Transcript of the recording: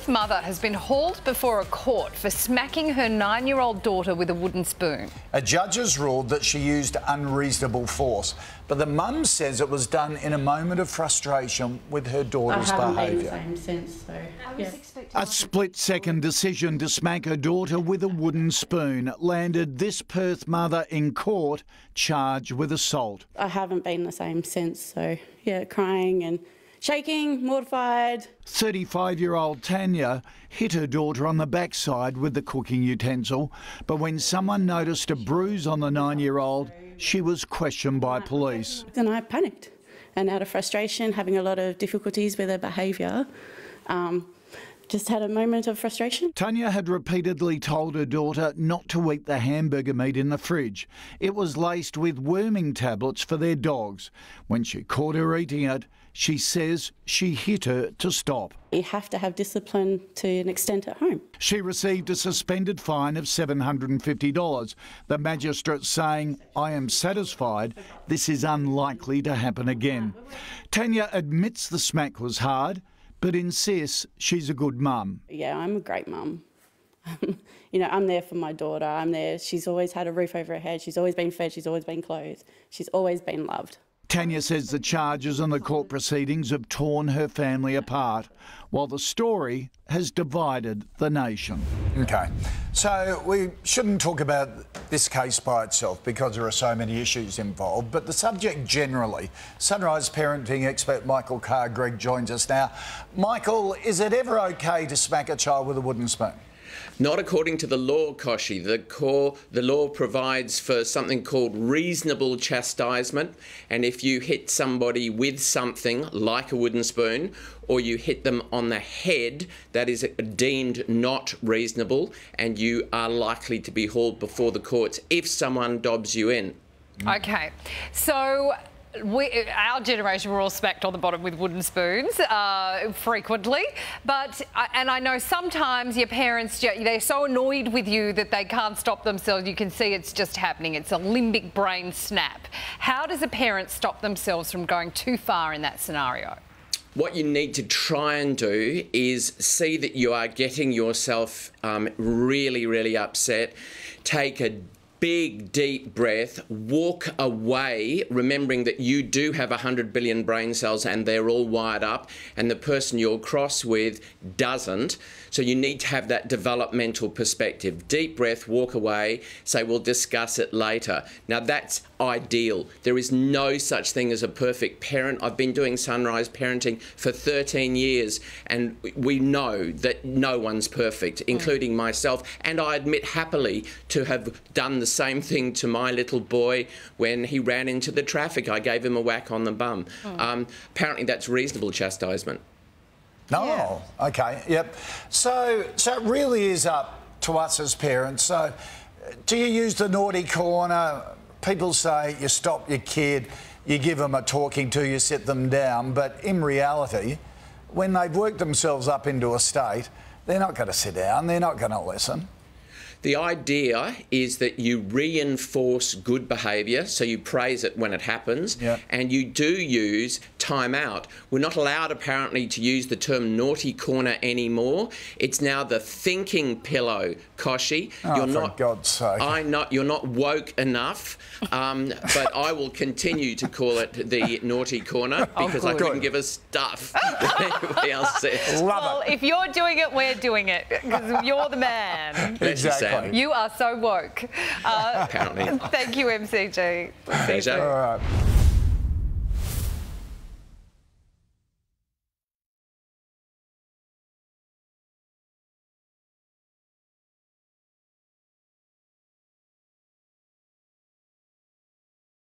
Perth mother has been hauled before a court for smacking her 9-year-old daughter with a wooden spoon. A judge has ruled that she used unreasonable force, but the mum says it was done in a moment of frustration with her daughter's behaviour. I haven't been the same since, so yeah. A split-second decision to smack her daughter with a wooden spoon landed this Perth mother in court, charged with assault. I haven't been the same since, so yeah, crying and shaking, mortified. 35-year-old Tanya hit her daughter on the backside with the cooking utensil, but when someone noticed a bruise on the 9-year-old, she was questioned by police. Then I panicked, and out of frustration, having a lot of difficulties with her behaviour, just had a moment of frustration. Tanya had repeatedly told her daughter not to eat the hamburger meat in the fridge. It was laced with worming tablets for their dogs. When she caught her eating it, she says she hit her to stop. You have to have discipline to an extent at home. She received a suspended fine of $750. The magistrate saying, "I am satisfied this is unlikely to happen again." Tanya admits the smack was hard, but insists she's a good mum. Yeah, I'm a great mum. You know, I'm there for my daughter. I'm there. She's always had a roof over her head. She's always been fed. She's always been clothed. She's always been loved. Tanya says the charges and the court proceedings have torn her family apart, while the story has divided the nation. OK, so we shouldn't talk about this case by itself because there are so many issues involved, but the subject generally. Sunrise parenting expert Michael Carr-Gregg joins us now. Michael, is it ever OK to smack a child with a wooden spoon? Not according to the law, Koshi. The law provides for something called reasonable chastisement, and if you hit somebody with something like a wooden spoon or you hit them on the head, that is deemed not reasonable, and you are likely to be hauled before the courts if someone dobs you in. OK, so our generation were all smacked on the bottom with wooden spoons frequently, and I know sometimes your parents, they're so annoyed with you that they can't stop themselves. You can see it's just happening. It's a limbic brain snap. How does a parent stop themselves from going too far in that scenario? What you need to try and do is see that you are getting yourself really, really upset. Take a big, deep breath, walk away, remembering that you do have 100 billion brain cells and they're all wired up, and the person you're cross with doesn't. So you need to have that developmental perspective. Deep breath, walk away, say, we'll discuss it later. Now, that's ideal. There is no such thing as a perfect parent. I've been doing Sunrise parenting for 13 years, and we know that no one's perfect, including myself. And I admit happily to have done the same thing to my little boy when he ran into the traffic. I gave him a whack on the bum. Apparently that's reasonable chastisement. No, yeah. OK, yep. So it really is up to us as parents. So do you use the naughty corner? People say you stop your kid, you give them a talking to, you sit them down, but in reality, when they've worked themselves up into a state, they're not going to sit down, they're not going to listen. The idea is that you reinforce good behaviour, so you praise it when it happens, and you do use time out. We're not allowed, apparently, to use the term naughty corner anymore. It's now the thinking pillow, Koshi. Oh, for God's sake. I know you're not woke enough, but I will continue to call it the naughty corner because I couldn't give a stuff that anybody else says. Well, if you're doing it, we're doing it because you're the man. Exactly. You are so woke. Apparently. Thank you, MCG. Pleasure. All right.